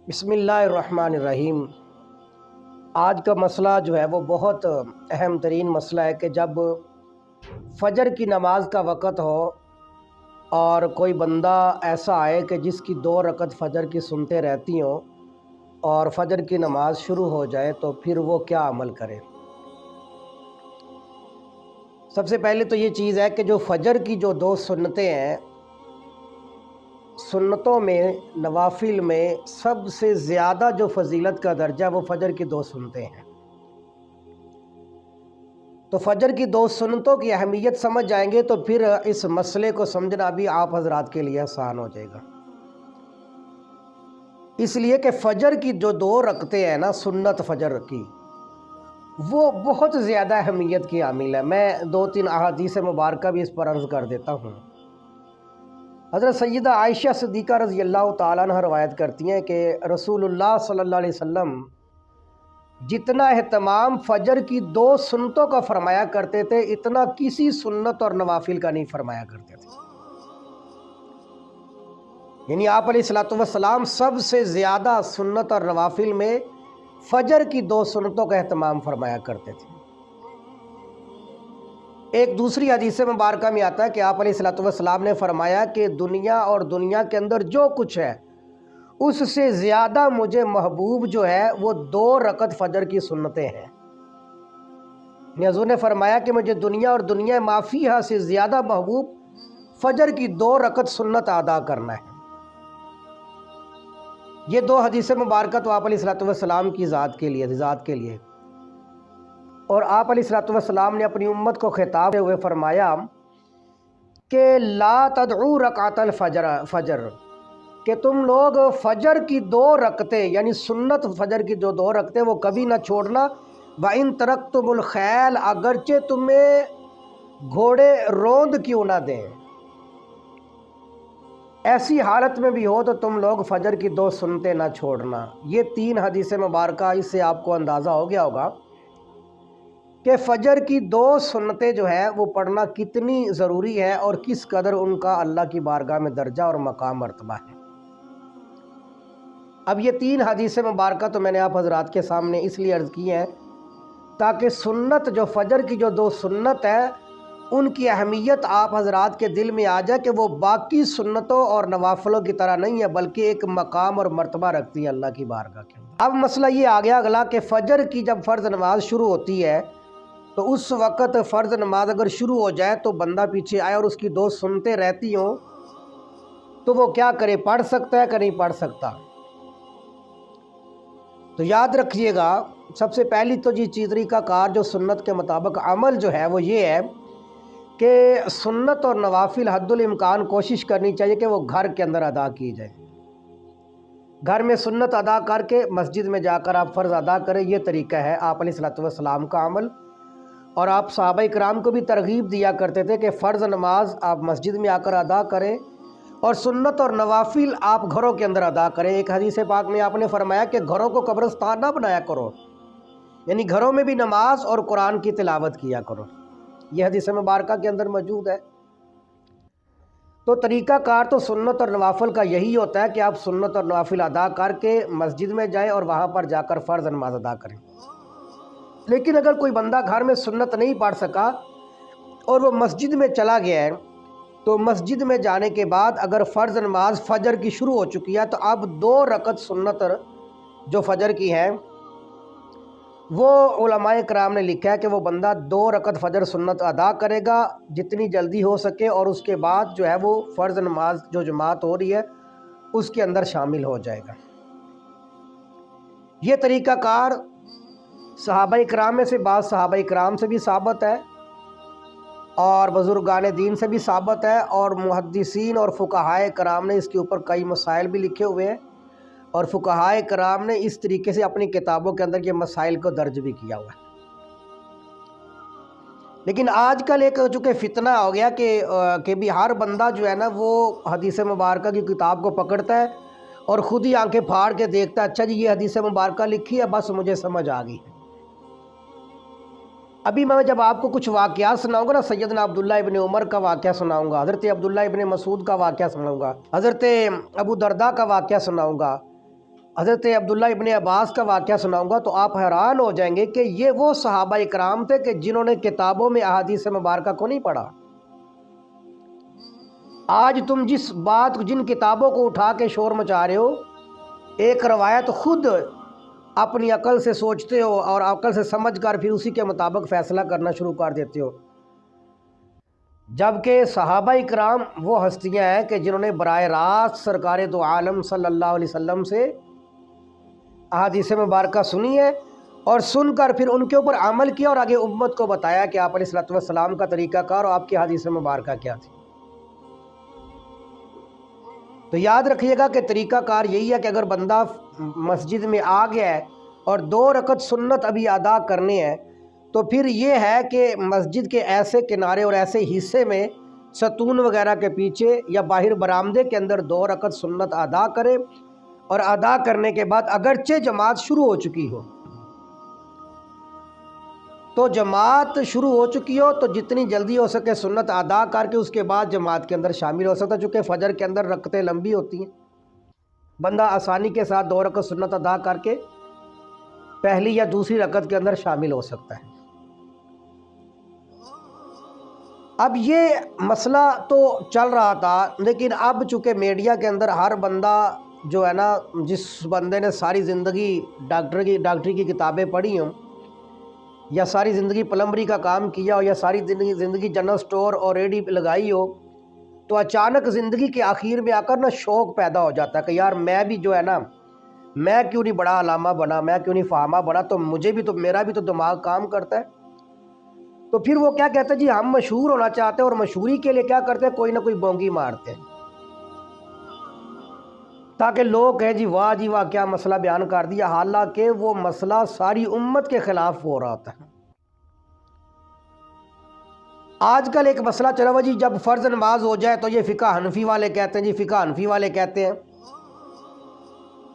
بسم اللہ الرحمن الرحیم۔ آج کا مسئلہ جو ہے وہ بہت اہم ترین مسئلہ ہے کہ جب فجر کی نماز کا وقت ہو اور کوئی بندہ ایسا آئے کہ جس کی 2 رکعت فجر کی سنتے رہتی ہوں اور فجر کی نماز شروع ہو جائے تو پھر وہ کیا عمل کرے۔ سب سے پہلے تو یہ چیز ہے کہ جو فجر کی جو 2 سنتیں ہیں، سنتوں میں نوافل میں سب سے زیادہ جو فضیلت کا درجہ وہ فجر کی 2 سنتیں ہیں۔ تو فجر کی 2 سنتوں کی اہمیت سمجھ جائیں گے تو پھر اس مسئلے کو سمجھنا بھی آپ حضرات کے لیے آسان ہو جائے گا۔ اس لیے کہ فجر کی جو 2 رکعتیں ہیں نا، سنت فجر کی، وہ بہت زیادہ اہمیت کی حامل ہے۔ میں 2-3 احادیث مبارکہ بھی اس پر عرض کر دیتا ہوں۔ حضرت سیدہ عائشہ صدیقہ رضی اللہ تعالیٰ عنہ روایت کرتی ہیں کہ رسول اللہ صلی اللہ علیہ وسلم جتنا اہتمام فجر کی 2 سنتوں کا فرمایا کرتے تھے، اتنا کسی سنت اور نوافل کا نہیں فرمایا کرتے تھے۔ یعنی آپ علیہ الصلوۃ والسلام سب سے زیادہ سنت اور نوافل میں فجر کی 2 سنتوں کا اہتمام فرمایا کرتے تھے۔ ایک دوسری حدیث مبارکہ میں آتا ہے کہ آپ علیہ الصلوۃ والسلام نے فرمایا کہ دنیا اور دنیا کے اندر جو کچھ ہے اس سے زیادہ مجھے محبوب جو ہے وہ 2 رکعت فجر کی سنتیں ہیں۔ حضور نے فرمایا کہ مجھے دنیا اور دنیا ما فیہا سے زیادہ محبوب فجر کی 2 رکعت سنت ادا کرنا ہے۔ یہ 2 حدیث مبارکہ تو آپ علیہ الصلوۃ والسلام کی ذات کے لیے اور آپ علیہ الصلوۃ والسلام نے اپنی امت کو خطاب ہوئے فرمایا کہ لا تدعو رکعت الفجر، کہ تم لوگ فجر کی 2 رکعتیں یعنی سنت فجر کی جو 2 رکعتیں وہ کبھی نہ چھوڑنا۔ وَإِن تَرَكْتُمُ الْخَيْلَ، اگرچہ تمہیں گھوڑے روند کیوں نہ دیں، ایسی حالت میں بھی ہو تو تم لوگ فجر کی 2 سنتیں نہ چھوڑنا۔ یہ 3 حدیث مبارکہ، اس سے آپ کو اندازہ ہو گیا ہوگا کہ فجر کی 2 سنتیں جو ہیں وہ پڑھنا کتنی ضروری ہے اور کس قدر ان کا اللہ کی بارگاہ میں درجہ اور مقام مرتبہ ہے۔ اب یہ 3 حدیث مبارکہ تو میں نے آپ حضرات کے سامنے اس لیے عرض کی ہیں تاکہ سنت جو فجر کی جو 2 سنت ہے ان کی اہمیت آپ حضرات کے دل میں آ جائے کہ وہ باقی سنتوں اور نوافلوں کی طرح نہیں ہے بلکہ ایک مقام اور مرتبہ رکھتی ہے اللہ کی بارگاہ کے اندر۔ اب مسئلہ یہ آ گیا اگلا کہ فجر کی جب فرض نماز شروع ہوتی ہے تو اس وقت فرض نماز اگر شروع ہو جائے تو بندہ پیچھے آئے اور اس کی 2 سنتیں رہتی ہوں تو وہ کیا کرے، پڑھ سکتا ہے کہ نہیں پڑھ سکتا؟ تو یاد رکھیے گا، سب سے پہلی تو طریقہ کار جو سنت کے مطابق عمل جو ہے وہ یہ ہے کہ سنت اور نوافل حد الامکان کوشش کرنی چاہیے کہ وہ گھر کے اندر ادا کی جائے۔ گھر میں سنت ادا کر کے مسجد میں جا کر آپ فرض ادا کریں، یہ طریقہ ہے آپ علیہ الصلوۃ والسلام کا عمل۔ اور آپ صحابہ کرام کو بھی ترغیب دیا کرتے تھے کہ فرض نماز آپ مسجد میں آ کر ادا کریں اور سنت اور نوافل آپ گھروں کے اندر ادا کریں۔ ایک حدیث پاک میں آپ نے فرمایا کہ گھروں کو قبرستان نہ بنایا کرو، یعنی گھروں میں بھی نماز اور قرآن کی تلاوت کیا کرو۔ یہ حدیث مبارکہ کے اندر موجود ہے۔ تو طریقہ کار تو سنت اور نوافل کا یہی ہوتا ہے کہ آپ سنت اور نوافل ادا کر کے مسجد میں جائیں اور وہاں پر جا کر فرض نماز ادا کریں۔ لیکن اگر کوئی بندہ گھر میں سنت نہیں پڑھ سکا اور وہ مسجد میں چلا گیا ہے تو مسجد میں جانے کے بعد اگر فرض نماز فجر کی شروع ہو چکی ہے تو اب 2 رکعت سنت جو فجر کی ہیں وہ علماء کرام نے لکھا ہے کہ وہ بندہ 2 رکعت فجر سنت ادا کرے گا جتنی جلدی ہو سکے، اور اس کے بعد جو ہے وہ فرض نماز جو جماعت ہو رہی ہے اس کے اندر شامل ہو جائے گا۔ یہ طریقہ کار صحابہ کرام میں سے بعض صحابہ کرام سے بھی ثابت ہے اور بزرگان دین سے بھی ثابت ہے، اور محدثین اور فقہائے کرام نے اس کے اوپر کئی مسائل بھی لکھے ہوئے ہیں، اور فقہائے کرام نے اس طریقے سے اپنی کتابوں کے اندر یہ مسائل کو درج بھی کیا ہوا ہے۔ لیکن آج کل ایک چونکہ فتنہ ہو گیا کہ بھی ہر بندہ جو ہے نا وہ حدیث مبارکہ کی کتاب کو پکڑتا ہے اور خود ہی آنکھیں پھاڑ کے دیکھتا ہے، اچھا جی یہ حدیث مبارکہ لکھی ہے بس مجھے سمجھ آ گئی۔ ابھی میں جب آپ کو کچھ واقعات سناؤں گا نا، سیدنا عبداللہ ابن عمر کا واقعہ سناؤں گا، حضرت عبداللہ ابن مسعود کا واقعہ سناؤں گا، حضرت ابو درداء کا واقعہ سناؤں گا، حضرت عبداللہ ابن عباس کا واقعہ سناؤں گا تو آپ حیران ہو جائیں گے کہ یہ وہ صحابہ اکرام تھے کہ جنہوں نے کتابوں میں احادیث مبارکہ کو نہیں پڑھا۔ آج تم جن کتابوں کو اٹھا کے شور مچا رہے ہو، ایک روایت خود اپنی عقل سے سوچتے ہو اور عقل سے سمجھ کر پھر اسی کے مطابق فیصلہ کرنا شروع کر دیتے ہو، جبکہ صحابہ اکرام وہ ہستیاں ہیں کہ جنہوں نے براہ راست سرکار دو عالم صلی اللہ علیہ وسلم سے احادیث مبارکہ سنی ہے اور سن کر پھر ان کے اوپر عمل کیا اور آگے امت کو بتایا کہ آپ علیہ الصلوۃ والسلام کا طریقہ کار اور آپ کی احادیث مبارکہ کیا تھی۔ تو یاد رکھیے گا کہ طریقہ کار یہی ہے کہ اگر بندہ مسجد میں آ گیا ہے اور 2 رکعت سنت ابھی ادا کرنے ہیں تو پھر یہ ہے کہ مسجد کے ایسے کنارے اور ایسے حصے میں ستون وغیرہ کے پیچھے یا باہر برآمدے کے اندر 2 رکعت سنت ادا کرے، اور ادا کرنے کے بعد اگرچہ جماعت شروع ہو چکی ہو تو جماعت شروع ہو چکی ہو تو جتنی جلدی ہو سکے سنت ادا کر کے اس کے بعد جماعت کے اندر شامل ہو سکتا ہے، چونکہ فجر کے اندر رکعتیں لمبی ہوتی ہیں، بندہ آسانی کے ساتھ 2 رکعت سنت ادا کر کے پہلی یا دوسری رکعت کے اندر شامل ہو سکتا ہے۔ اب یہ مسئلہ تو چل رہا تھا، لیکن اب چونکہ میڈیا کے اندر ہر بندہ جو ہے نا، جس بندے نے ساری زندگی ڈاکٹری کی کتابیں پڑھی ہوں یا ساری زندگی پلمبری کا کام کیا ہو یا ساری زندگی جنرل سٹور اور ریڈی لگائی ہو، تو اچانک زندگی کے آخر میں آ کر نا شوق پیدا ہو جاتا ہے کہ یار میں بھی جو ہے نا، میں کیوں نہیں بڑا علامہ بنا، میں کیوں نہیں فہامہ بنا، تو میرا بھی تو دماغ کام کرتا ہے۔ تو پھر وہ کیا کہتے ہیں جی ہم مشہور ہونا چاہتے ہیں، اور مشہوری کے لیے کیا کرتے ہیں، کوئی نہ کوئی بونگی مارتے ہیں تاکہ لوگ کہیں جی واہ کیا مسئلہ بیان کر دیا، حالانکہ وہ مسئلہ ساری امت کے خلاف ہو رہا ہوتا ہے۔ آج کل ایک مسئلہ چلا ہوا جی جب فرض نماز ہو جائے تو یہ فقہ حنفی والے کہتے ہیں، فقہ حنفی والے کہتے ہیں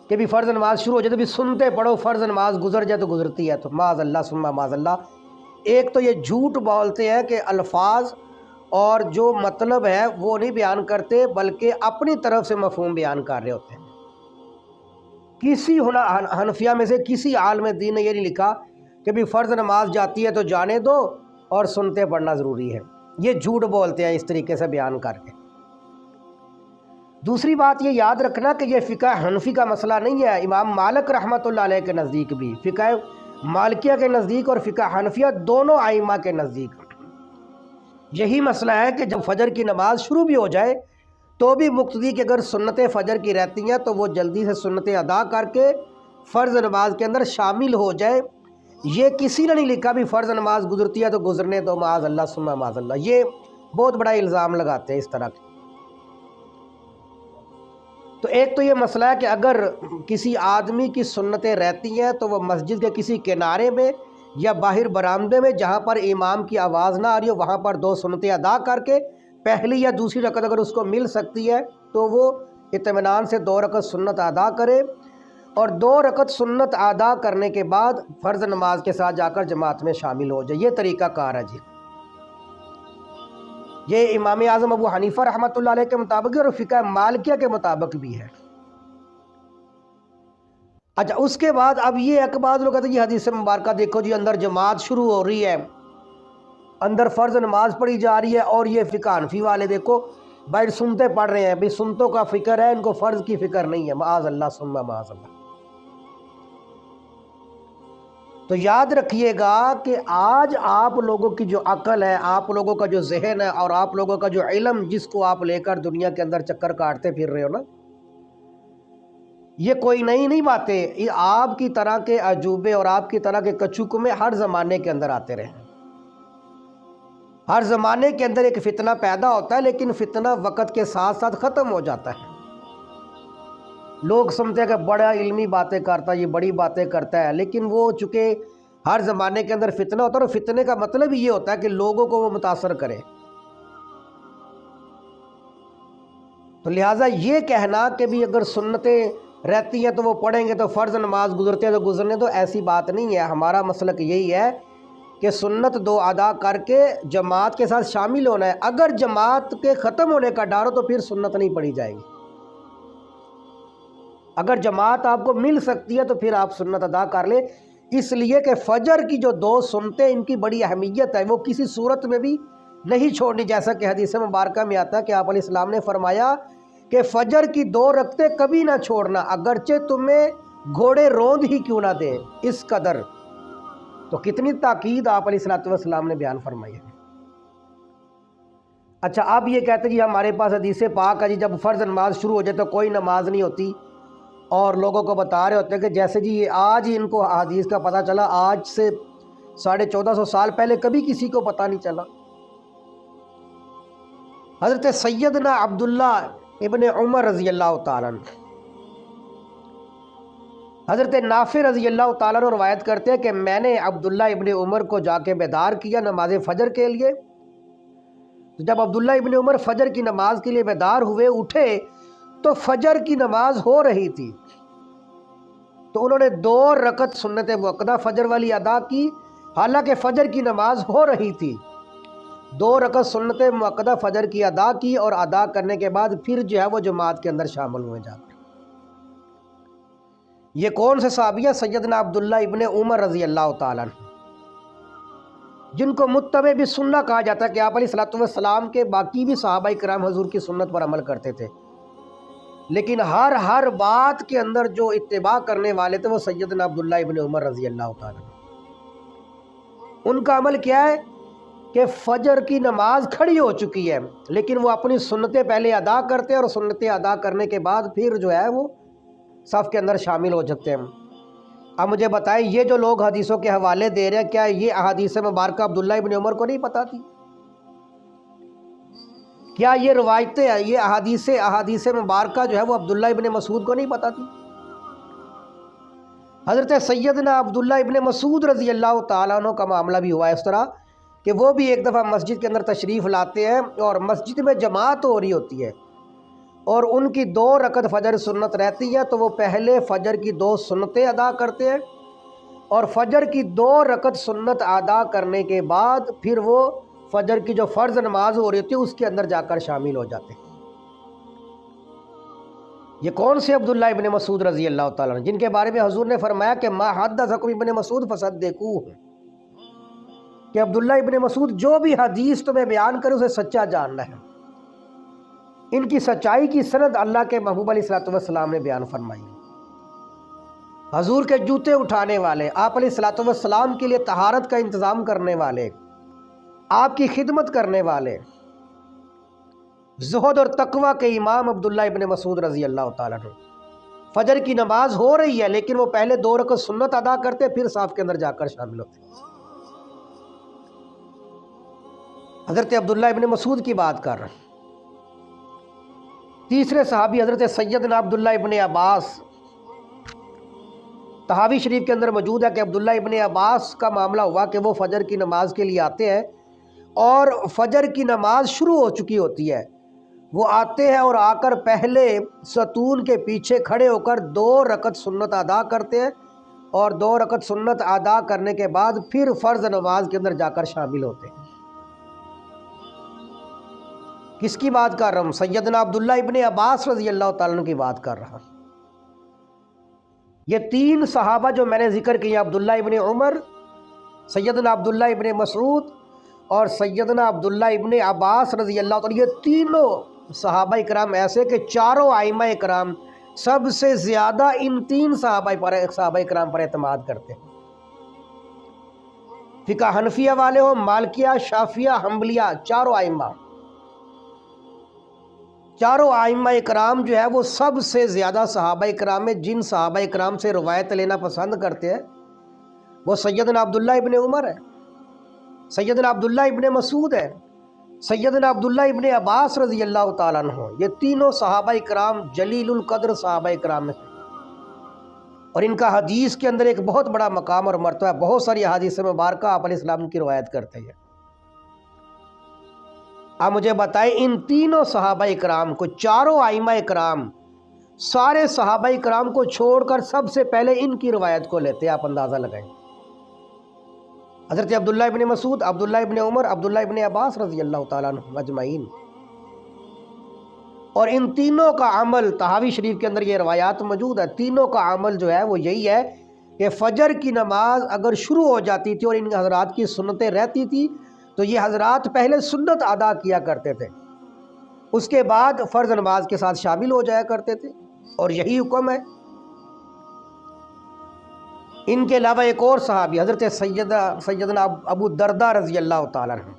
کہ بھی فرض نماز شروع ہو جائے تو بھی سنتے پڑھو، فرض نماز گزر جائے تو گزرتی ہے، تو معاذ اللہ ثم معاذ اللہ۔ ایک تو یہ جھوٹ بولتے ہیں کہ الفاظ اور جو مطلب ہے وہ نہیں بیان کرتے بلکہ اپنی طرف سے مفہوم بیان کر رہے ہوتے ہیں۔ کسی حنفیہ میں سے کسی عالم دین نے یہ نہیں لکھا کہ بھی فرض نماز جاتی ہے تو جانے دو اور سنتے پڑھنا ضروری ہے، یہ جھوٹ بولتے ہیں اس طریقے سے بیان کر کے۔ دوسری بات یہ یاد رکھنا کہ یہ فقہ حنفی کا مسئلہ نہیں ہے، امام مالک رحمۃ اللہ علیہ کے نزدیک بھی، فقہ مالکیہ کے نزدیک اور فقہ حنفیہ دونوں ائمہ کے نزدیک یہی مسئلہ ہے کہ جب فجر کی نماز شروع بھی ہو جائے تو بھی مقتدی کے اگر سنتیں فجر کی رہتی ہیں تو وہ جلدی سے سنتیں ادا کر کے فرض نماز کے اندر شامل ہو جائے۔ یہ کسی نے نہیں لکھا بھی فرض نماز گزرتی ہے تو گزرنے دو، معاذ اللہ ثم معاذ اللہ، یہ بہت بڑا الزام لگاتے ہیں اس طرح کے۔ تو ایک تو یہ مسئلہ ہے کہ اگر کسی آدمی کی سنتیں رہتی ہیں تو وہ مسجد کے کسی کنارے میں یا باہر برآمدے میں جہاں پر امام کی آواز نہ آ رہی ہو وہاں پر 2 سنتیں ادا کر کے پہلی یا دوسری رکعت اگر اس کو مل سکتی ہے تو وہ اطمینان سے 2 رکعت سنت ادا کرے، اور 2 رکعت سنت ادا کرنے کے بعد فرض نماز کے ساتھ جا کر جماعت میں شامل ہو جائے۔ یہ طریقہ کار ہے جی، یہ امام اعظم ابو حنیفہ رحمۃ اللہ علیہ کے مطابق اور فقہ مالکیہ کے مطابق بھی ہے۔ اچھا اس کے بعد اب یہ ایک بعض لوگ کہتے ہیں یہ حدیث مبارکہ دیکھو جی اندر جماعت شروع ہو رہی ہے، اندر فرض نماز پڑھی جا رہی ہے، اور یہ فقہ حنفی والے دیکھو بھائی سنتے پڑھ رہے ہیں، بھی سنتوں کا فکر ہے، ان کو فرض کی فکر نہیں ہے، معاذ اللہ ثم معاذ اللہ۔ تو یاد رکھیے گا کہ آج آپ لوگوں کی جو عقل ہے، آپ لوگوں کا جو ذہن ہے اور آپ لوگوں کا جو علم جس کو آپ لے کر دنیا کے اندر چکر کاٹتے پھر رہے ہو نا، یہ کوئی نئی نہیں باتیں، یہ آپ کی طرح کے عجوبے اور آپ کی طرح کے کچوکمے ہر زمانے کے اندر آتے رہے ہیں۔ ہر زمانے کے اندر ایک فتنہ پیدا ہوتا ہے، لیکن فتنہ وقت کے ساتھ ساتھ ختم ہو جاتا ہے۔ لوگ سمجھتے ہیں کہ بڑا علمی باتیں کرتا ہے، یہ بڑی باتیں کرتا ہے، لیکن وہ چونکہ ہر زمانے کے اندر فتنہ ہوتا ہے، اور فتنے کا مطلب یہ ہوتا ہے کہ لوگوں کو وہ متاثر کرے۔ تو لہٰذا یہ کہنا کہ بھی اگر سنتیں رہتی ہیں تو وہ پڑھیں گے تو فرض نماز گزرتے ہیں تو گزرنے تو ایسی بات نہیں ہے۔ ہمارا مسلک یہی ہے کہ سنت 2 ادا کر کے جماعت کے ساتھ شامل ہونا ہے، اگر جماعت کے ختم ہونے کا ڈر ہو تو پھر سنت نہیں پڑھی جائے گی۔ اگر جماعت آپ کو مل سکتی ہے تو پھر آپ سنت ادا کر لیں، اس لیے کہ فجر کی جو 2 سنتیں ان کی بڑی اہمیت ہے، وہ کسی صورت میں بھی نہیں چھوڑنی، جیسا کہ حدیث مبارکہ میں آتا ہے کہ آپ علیہ السلام نے فرمایا کہ فجر کی 2 رکعتیں کبھی نہ چھوڑنا، اگرچہ تمہیں گھوڑے روند ہی کیوں نہ دیں، اس قدر۔ تو کتنی تاکید آپ علیہ السلام نے بیان فرمائی ہے۔ اچھا، آپ یہ کہتے ہیں جی ہمارے پاس حدیث پاک ہے جی جب فرض نماز شروع ہو جائے تو کوئی نماز نہیں ہوتی، اور لوگوں کو بتا رہے ہوتے ہیں کہ جیسے جی یہ آج ہی ان کو حدیث کا پتہ چلا، آج سے 1450 سال پہلے کبھی کسی کو پتہ نہیں چلا۔ حضرت سیدنا عبداللہ ابن عمر رضی اللہ تعالیٰ عنہ، حضرت نافع رضی اللہ تعالیٰ عنہ روایت کرتے ہیں کہ میں نے عبداللہ ابن عمر کو جا کے بیدار کیا نماز فجر کے لیے۔ جب عبداللہ ابن عمر فجر کی نماز کے لیے بیدار ہوئے، اٹھے تو فجر کی نماز ہو رہی تھی، تو انہوں نے 2 رکعت سنت مؤکدہ فجر والی ادا کی، حالانکہ فجر کی نماز ہو رہی تھی۔ 2 رکعت سنت مؤکدہ فجر کی ادا کی، اور ادا کرنے کے بعد پھر جو ہے وہ جماعت کے اندر شامل ہوئے جا کر۔ یہ کون سے صحابی ہیں؟ سیدنا عبداللہ ابن عمر رضی اللہ تعالیٰ عنہ، جن کو متبع بھی سنہ کہا جاتا ہے کہ آپ علیہ السلام کے باقی بھی صحابہ کرام حضور کی سنت پر عمل کرتے تھے، لیکن ہر بات کے اندر جو اتباع کرنے والے تھے وہ سیدنا عبداللہ ابن عمر رضی اللہ تعالیٰ عنہ۔ ان کا عمل کیا ہے کہ فجر کی نماز کھڑی ہو چکی ہے، لیکن وہ اپنی سنتیں پہلے ادا کرتے ہیں، اور سنتیں ادا کرنے کے بعد پھر جو ہے وہ صف کے اندر شامل ہو جاتے ہیں۔ اب مجھے بتائیں، یہ جو لوگ حدیثوں کے حوالے دے رہے ہیں، کیا یہ احادیث مبارکہ عبداللہ ابن عمر کو نہیں پتہ تھی؟ کیا یہ روایتیں، یہ احادیث مبارکہ جو ہے وہ عبداللہ ابن مسعود کو نہیں پتہ تھی؟ حضرت سیدنا عبداللہ ابن مسعود رضی اللہ تعالیٰ عنہ کا معاملہ بھی ہوا ہے اس طرح کہ وہ بھی ایک دفعہ مسجد کے اندر تشریف لاتے ہیں، اور مسجد میں جماعت ہو رہی ہوتی ہے، اور ان کی 2 رکعت فجر سنت رہتی ہے، تو وہ پہلے فجر کی 2 سنتیں ادا کرتے ہیں، اور فجر کی 2 رکعت سنت ادا کرنے کے بعد پھر وہ فجر کی جو فرض نماز ہو رہی ہوتی ہے اس کے اندر جا کر شامل ہو جاتے ہیں۔ یہ کون سے عبداللہ ابن مسعود رضی اللہ تعالیٰ عنہ، جن کے بارے میں حضور نے فرمایا کہ ما حدثکم ابن مسعود فصدقوہ، کہ عبداللہ ابن مسعود جو بھی حدیث تمہیں بیان کرے اسے سچا جاننا ہے۔ ان کی سچائی کی سند اللہ کے محبوب علیہ السلام نے بیان فرمائی۔ حضور کے جوتے اٹھانے والے، آپ علیہ السلام کے لیے طہارت کا انتظام کرنے والے، آپ کی خدمت کرنے والے، زہد اور تقوی کے امام عبداللہ ابن مسعود رضی اللہ تعالیٰ عنہ، فجر کی نماز ہو رہی ہے لیکن وہ پہلے 2 رکعت سنت ادا کرتے، پھر صف کے اندر جا کر شامل ہوتے۔ حضرت عبداللہ ابن مسعود کی بات کر رہے ہیں۔ تیسرے صحابی حضرت سیدنا عبداللہ ابن عباس، طحاوی شریف کے اندر موجود ہے کہ عبداللہ ابن عباس کا معاملہ ہوا کہ وہ فجر کی نماز کے لیے آتے ہیں، اور فجر کی نماز شروع ہو چکی ہوتی ہے، وہ آتے ہیں اور آ کر پہلے ستون کے پیچھے کھڑے ہو کر 2 رکعت سنت ادا کرتے ہیں، اور 2 رکعت سنت ادا کرنے کے بعد پھر فرض نماز کے اندر جا کر شامل ہوتے ہیں۔ کس کی بات کر رہا ہوں؟ سیدنا عبداللہ ابن عباس رضی اللہ تعالیٰ عنہ کی بات کر رہا ہوں۔ یہ 3 صحابہ جو میں نے ذکر کیا، عبداللہ ابن عمر، سیدنا عبداللہ ابن مسعود اور سیدنا عبداللہ ابن عباس رضی اللہ تعالیٰ، یہ تینوں صحابہ کرام ایسے کہ چاروں ائمہ کرام سب سے زیادہ ان 3 صحابہ کرام پر اعتماد کرتے ہیں۔ فقہ حنفیہ والے ہو، مالکیہ، شافعیہ، حنبلیہ، چاروں ائمہ کرام جو ہے وہ سب سے زیادہ صحابہ کرام میں جن صحابہ کرام سے روایت لینا پسند کرتے ہیں وہ سیدنا عبداللہ ابن عمر ہے، سیدنا عبداللہ ابن مسعود ہے، سیدنا عبداللہ ابن عباس رضی اللہ تعالیٰ عنہ۔ یہ تینوں صحابہ کرام جلیل القدر صحابہ کرام ہیں، اور ان کا حدیث کے اندر ایک بہت بڑا مقام اور مرتبہ ہے۔ بہت ساری احادیث مبارکہ آپ علیہ السلام کی روایت کرتے ہیں۔ آپ مجھے بتائیں، ان تینوں صحابہ کرام کو، چاروں ائمہ کرام، سارے صحابہ کرام کو چھوڑ کر سب سے پہلے ان کی روایت کو لیتے ہیں، آپ اندازہ لگائیں۔ حضرت عبداللہ ابن مسعود، عبداللہ ابن عمر، عبداللہ ابن عباس رضی اللہ تعالیٰ عنہ اجمعین۔ اور ان تینوں کا عمل طحاوی شریف کے اندر یہ روایات موجود ہے، تینوں کا عمل جو ہے وہ یہی ہے کہ فجر کی نماز اگر شروع ہو جاتی تھی اور ان حضرات کی سنتیں رہتی تھی تو یہ حضرات پہلے سنت ادا کیا کرتے تھے، اس کے بعد فرض نماز کے ساتھ شامل ہو جایا کرتے تھے، اور یہی حکم ہے۔ ان کے علاوہ ایک اور صحابی حضرت سیدنا ابو دردہ رضی اللہ تعالیٰ عنہ،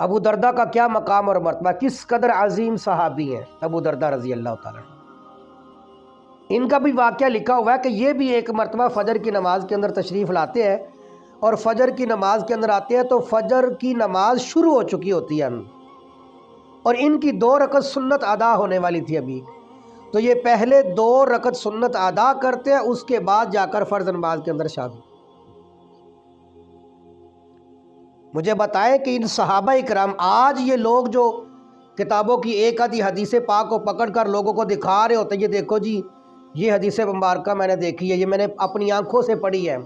ابو دردہ کا کیا مقام اور مرتبہ، کس قدر عظیم صحابی ہیں ابو دردہ رضی اللہ تعالیٰ عنہ۔ ان کا بھی واقعہ لکھا ہوا ہے کہ یہ بھی ایک مرتبہ فجر کی نماز کے اندر تشریف لاتے ہیں، اور فجر کی نماز کے اندر آتے ہیں تو فجر کی نماز شروع ہو چکی ہوتی ہے، اور ان کی 2 رکعت سنت ادا ہونے والی تھی ابھی، تو یہ پہلے 2 رکعت سنت ادا کرتے ہیں، اس کے بعد جا کر فرض نماز کے اندر شامل۔ مجھے بتائیں کہ ان صحابہ اکرام، آج یہ لوگ جو کتابوں کی ایک آدھی حدیث پاک کو پکڑ کر لوگوں کو دکھا رہے ہوتے ہیں، یہ دیکھو جی یہ حدیث مبارکہ میں نے دیکھی ہے، یہ میں نے اپنی آنکھوں سے پڑھی ہے،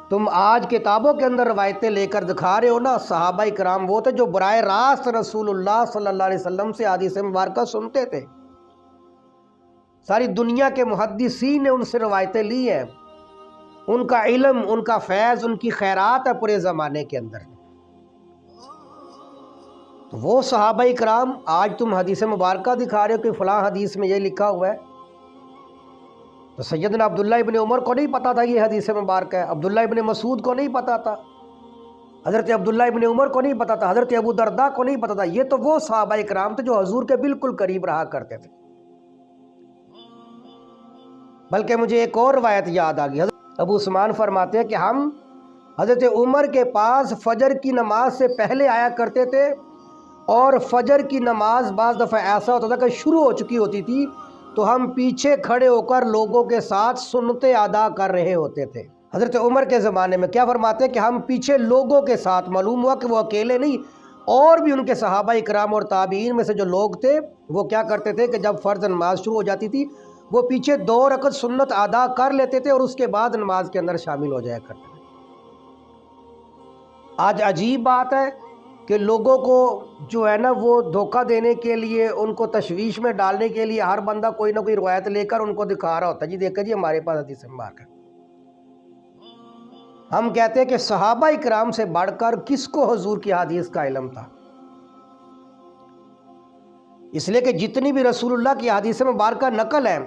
تم آج کتابوں کے اندر روایتیں لے کر دکھا رہے ہو نا۔ صحابہ اکرام وہ تھے جو براہ راست رسول اللہ صلی اللہ علیہ وسلم سے حدیث مبارکہ سنتے تھے، ساری دنیا کے محدثین نے ان سے روایتیں لی ہیں، ان کا علم، ان کا فیض، ان کی خیرات ہے پورے زمانے کے اندر۔ تو وہ صحابہ اکرام آج تم حدیث مبارکہ دکھا رہے ہو کہ فلاں حدیث میں یہ لکھا ہوا ہے، تو سیدنا عبداللہ ابن عمر کو نہیں پتا تھا یہ حدیث مبارکہ ہے، عبداللہ ابن مسعود کو نہیں پتا تھا، حضرت عبداللہ ابن عمر کو نہیں پتا تھا، حضرت ابو دردہ کو نہیں پتا تھا۔ یہ تو وہ صحابہ اکرام تھے جو حضور کے بالکل قریب رہا کرتے تھے۔ بلکہ مجھے ایک اور روایت یاد آ گئی، حضرت ابو عثمان فرماتے ہیں کہ ہم حضرت عمر کے پاس فجر کی نماز سے پہلے آیا کرتے تھے، اور فجر کی نماز بعض دفعہ ایسا ہوتا تھا کہ شروع ہو چکی ہوتی تھی تو ہم پیچھے کھڑے ہو کر لوگوں کے ساتھ سنتیں ادا کر رہے ہوتے تھے۔ حضرت عمر کے زمانے میں کیا فرماتے ہیں کہ ہم پیچھے لوگوں کے ساتھ، معلوم ہوا کہ وہ اکیلے نہیں، اور بھی ان کے صحابہ اکرام اور تابعین میں سے جو لوگ تھے وہ کیا کرتے تھے کہ جب فرض نماز شروع ہو جاتی تھی وہ پیچھے 2 رکعت سنت ادا کر لیتے تھے اور اس کے بعد نماز کے اندر شامل ہو جایا کرتے تھے۔ آج عجیب بات ہے کہ لوگوں کو جو ہے نا وہ دھوکہ دینے کے لیے، ان کو تشویش میں ڈالنے کے لیے ہر بندہ کوئی نہ کوئی روایت لے کر ان کو دکھا رہا ہوتا ہے، جی دیکھیں جی ہمارے پاس حدیث مبارک ہے۔ ہم کہتے ہیں کہ صحابہ اکرام سے بڑھ کر کس کو حضور کی حدیث کا علم تھا، اس لیے کہ جتنی بھی رسول اللہ کی حدیث مبارکہ نقل ہے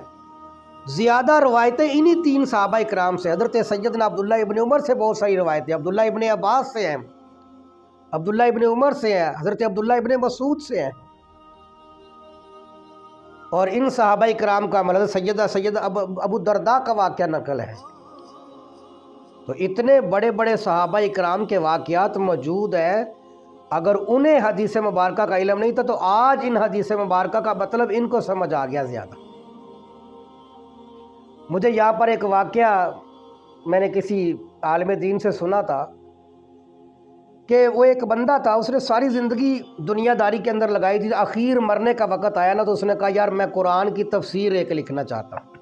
زیادہ روایتیں انہی 3 صحابہ اکرام سے، حضرت سیدنا عبداللہ ابن عمر سے بہت ساری روایتیں، عبداللہ ابن عباس سے ہیں، عبداللہ ابن عمر سے ہیں، حضرت عبداللہ ابن مسعود سے ہیں، اور ان صحابہ اکرام کا حضرت سید ابو دردہ کا واقعہ نقل ہے۔ تو اتنے بڑے بڑے صحابہ اکرام کے واقعات موجود ہیں، اگر انہیں حدیث مبارکہ کا علم نہیں تھا تو آج ان حدیث مبارکہ کا مطلب ان کو سمجھ آ گیا زیادہ۔ مجھے یہاں پر ایک واقعہ میں نے کسی عالم دین سے سنا تھا کہ وہ ایک بندہ تھا، اس نے ساری زندگی دنیا داری کے اندر لگائی تھی، آخر مرنے کا وقت آیا نا تو اس نے کہا یار میں قرآن کی تفسیر ایک لکھنا چاہتا ہوں۔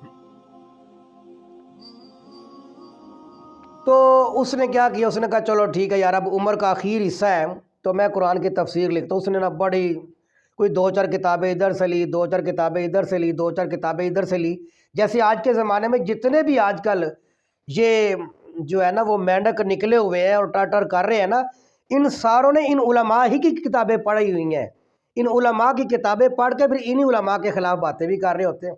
تو اس نے کیا کیا، اس نے کہا چلو ٹھیک ہے یار اب عمر کا آخر حصہ ہے تو میں قرآن کی تفسیر لکھتا ہوں۔ اس نے نا بڑی کوئی 2-4 کتابیں ادھر سے لی، 2-4 کتابیں ادھر سے لی، 2-4 کتابیں ادھر سے لی، جیسے آج کے زمانے میں جتنے بھی آج کل یہ جو ہے نا وہ مینڈک نکلے ہوئے ہیں اور ٹاٹر کر رہے ہیں نا، ان ساروں نے ان علماء ہی کی کتابیں پڑھی ہوئی ہیں، ان علماء کی کتابیں پڑھ کے پھر انہی علماء کے خلاف باتیں بھی کر رہے ہوتے ہیں،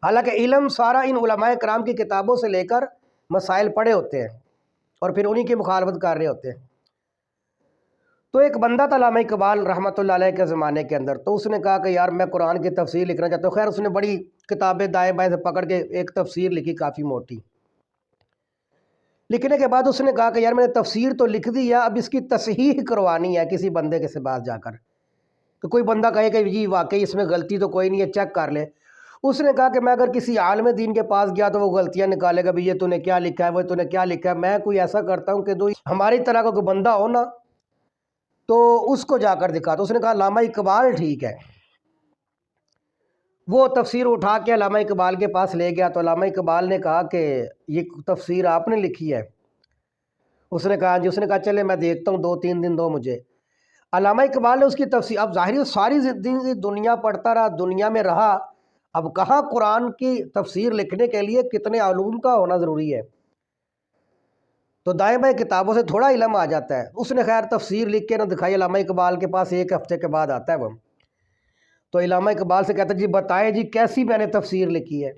حالانکہ علم سارا ان علماء کرام کی کتابوں سے لے کر مسائل پڑھے ہوتے ہیں اور پھر انہی کی مخالفت کر رہے ہوتے ہیں۔ تو ایک بندہ تھا علامہ اقبال رحمۃ اللہ علیہ کے زمانے کے اندر، تو اس نے کہا کہ یار میں قرآن کی تفسیر لکھنا چاہتا ہوں۔ خیر اس نے بڑی کتابیں دائیں بائیں سے پکڑ کے ایک تفسیر لکھی کافی موٹی۔ لکھنے کے بعد اس نے کہا کہ یار میں نے تفسیر تو لکھ دی ہے، اب اس کی تصحیح کروانی ہے کسی بندے کے پاس جا کر، تو کوئی بندہ کہے کہ جی واقعی اس میں غلطی تو کوئی نہیں ہے، چیک کر لے۔ اس نے کہا کہ میں اگر کسی عالم دین کے پاس گیا تو وہ غلطیاں نکالے گا، بھی یہ تو نے کیا لکھا ہے، وہ تو نے کیا لکھا ہے، میں کوئی ایسا کرتا ہوں کہ ہماری طرح کا کوئی بندہ ہو نا تو اس کو جا کر دکھا۔ تو اس نے کہا علامہ اقبال ٹھیک ہے۔ وہ تفسیر اٹھا کے علامہ اقبال کے پاس لے گیا تو علامہ اقبال نے کہا کہ یہ تفسیر آپ نے لکھی ہے؟ اس نے کہا جی۔ اس نے کہا چلے میں دیکھتا ہوں، 2-3 دن دو مجھے۔ علامہ اقبال نے اس کی تفسیر، اب ظاہری ساری زندگی دنیا پڑھتا رہا، دنیا میں رہا، اب کہاں قرآن کی تفسیر لکھنے کے لیے کتنے علوم کا ہونا ضروری ہے، تو دائیں بائیں کتابوں سے تھوڑا علم آ جاتا ہے۔ اس نے خیر تفسیر لکھ کے نہ دکھائی، علامہ اقبال کے پاس ایک ہفتے کے بعد آتا ہے وہ، تو علامہ اقبال سے کہتا ہے جی بتائیں جی کیسی میں نے تفسیر لکھی ہے،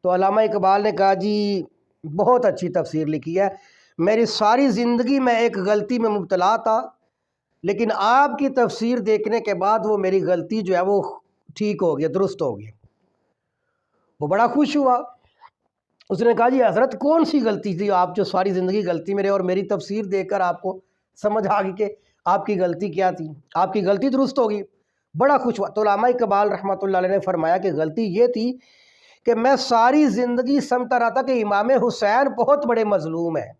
تو علامہ اقبال نے کہا جی بہت اچھی تفسیر لکھی ہے، میری ساری زندگی میں ایک غلطی میں مبتلا تھا، لیکن آپ کی تفسیر دیکھنے کے بعد وہ میری غلطی جو ہے وہ ٹھیک ہو گیا، درست ہو گیا۔ وہ بڑا خوش ہوا، اس نے کہا جی حضرت کون سی غلطی تھی آپ جو ساری زندگی غلطی میرے، اور میری تفسیر دیکھ کر آپ کو سمجھ آ گئی کہ آپ کی غلطی کیا تھی، آپ کی غلطی درست ہوگی، بڑا خوش ہوا۔ تو علامہ اقبال رحمۃ اللہ علیہ نے فرمایا کہ غلطی یہ تھی کہ میں ساری زندگی سمجھتا رہا تھا کہ امام حسین بہت بڑے مظلوم ہیں،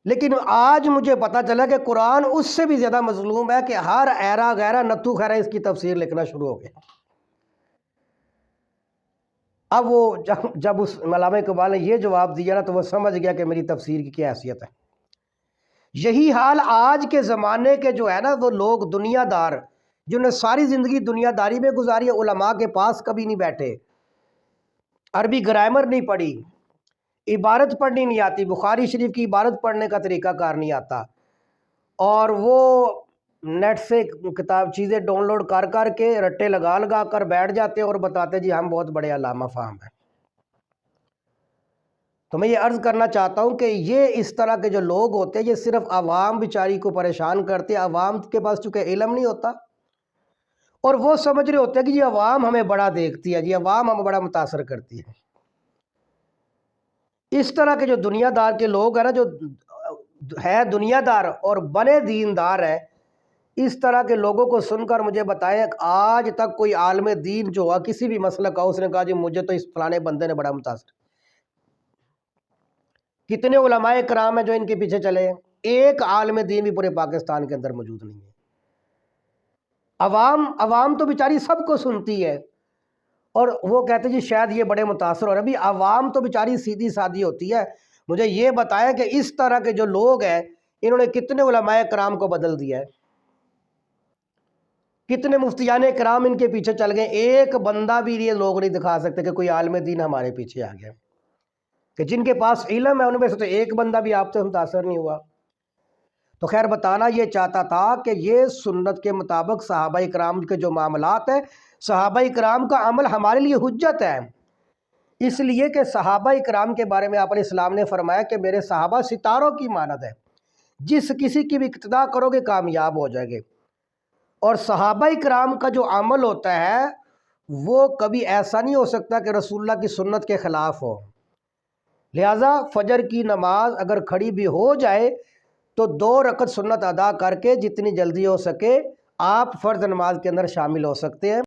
لیکن آج مجھے پتا چلا کہ قرآن اس سے بھی زیادہ مظلوم ہے، کہ ہر ایرا غیرہ نتو خیرہ اس کی تفسیر لکھنا شروع ہو گیا۔ اب وہ جب اس علامہ اقبال نے یہ جواب دیا نا تو وہ سمجھ گیا کہ میری تفسیر کی کیا حیثیت ہے۔ یہی حال آج کے زمانے کے جو ہے نا وہ لوگ دنیا دار، جنہوں نے ساری زندگی دنیا داری میں گزاری ہے، علماء کے پاس کبھی نہیں بیٹھے، عربی گرامر نہیں پڑھی، عبارت پڑھنی نہیں آتی، بخاری شریف کی عبارت پڑھنے کا طریقہ کار نہیں آتا، اور وہ نیٹ سے کتاب چیزیں ڈاؤن لوڈ کر کر کے رٹے لگا لگا کر بیٹھ جاتے ہیں اور بتاتے جی ہم بہت بڑے علامہ فہم ہیں۔ تو میں یہ عرض کرنا چاہتا ہوں کہ یہ اس طرح کے جو لوگ ہوتے ہیں یہ صرف عوام بیچاری کو پریشان کرتے ہیں، عوام کے پاس چونکہ علم نہیں ہوتا اور وہ سمجھ رہے ہوتے ہیں کہ جی عوام ہمیں بڑا دیکھتی ہے، جی عوام ہمیں بڑا متاثر کرتی ہے۔ اس طرح کے جو دنیا دار کے لوگ ہیں نا، جو ہے دنیا دار اور بنے دیندار ہے، اس طرح کے لوگوں کو سن کر مجھے بتایا کہ آج تک کوئی عالم دین جو ہوا کسی بھی مسئلہ کا، اس نے کہا جی مجھے تو اس فلانے بندے نے بڑا متاثر۔ کتنے علماء کرام ہیں جو ان کے پیچھے چلے ہیں، ایک عالم دین بھی پورے پاکستان کے اندر موجود نہیں ہے۔ عوام تو بیچاری سب کو سنتی ہے اور وہ کہتے جی شاید یہ بڑے متاثر ہو رہے ہیں، ابھی عوام تو بیچاری سیدھی سادھی ہوتی ہے۔ مجھے یہ بتایا کہ اس طرح کے جو لوگ ہیں انہوں نے کتنے علماء کرام کو بدل دیا ہے، کتنے مفتیان کرام ان کے پیچھے چل گئے، ایک بندہ بھی یہ لوگ نہیں دکھا سکتے کہ کوئی عالم دین ہمارے پیچھے آ گیا، کہ جن کے پاس علم ہے ان میں سے تو ایک بندہ بھی آپ سے متاثر نہیں ہوا۔ تو خیر بتانا یہ چاہتا تھا کہ یہ سنت کے مطابق صحابہ کرام کے جو معاملات ہیں، صحابہ کرام کا عمل ہمارے لیے حجت ہے، اس لیے کہ صحابہ کرام کے بارے میں آپ علیہ السلام نے فرمایا کہ میرے صحابہ ستاروں کی مانند ہے، جس کسی کی بھی اقتداء کرو گے کامیاب ہو جائے گے۔ اور صحابہ کرام کا جو عمل ہوتا ہے وہ کبھی ایسا نہیں ہو سکتا کہ رسول اللہ کی سنت کے خلاف ہو، لہٰذا فجر کی نماز اگر کھڑی بھی ہو جائے تو 2 رکعت سنت ادا کر کے جتنی جلدی ہو سکے آپ فرض نماز کے اندر شامل ہو سکتے ہیں۔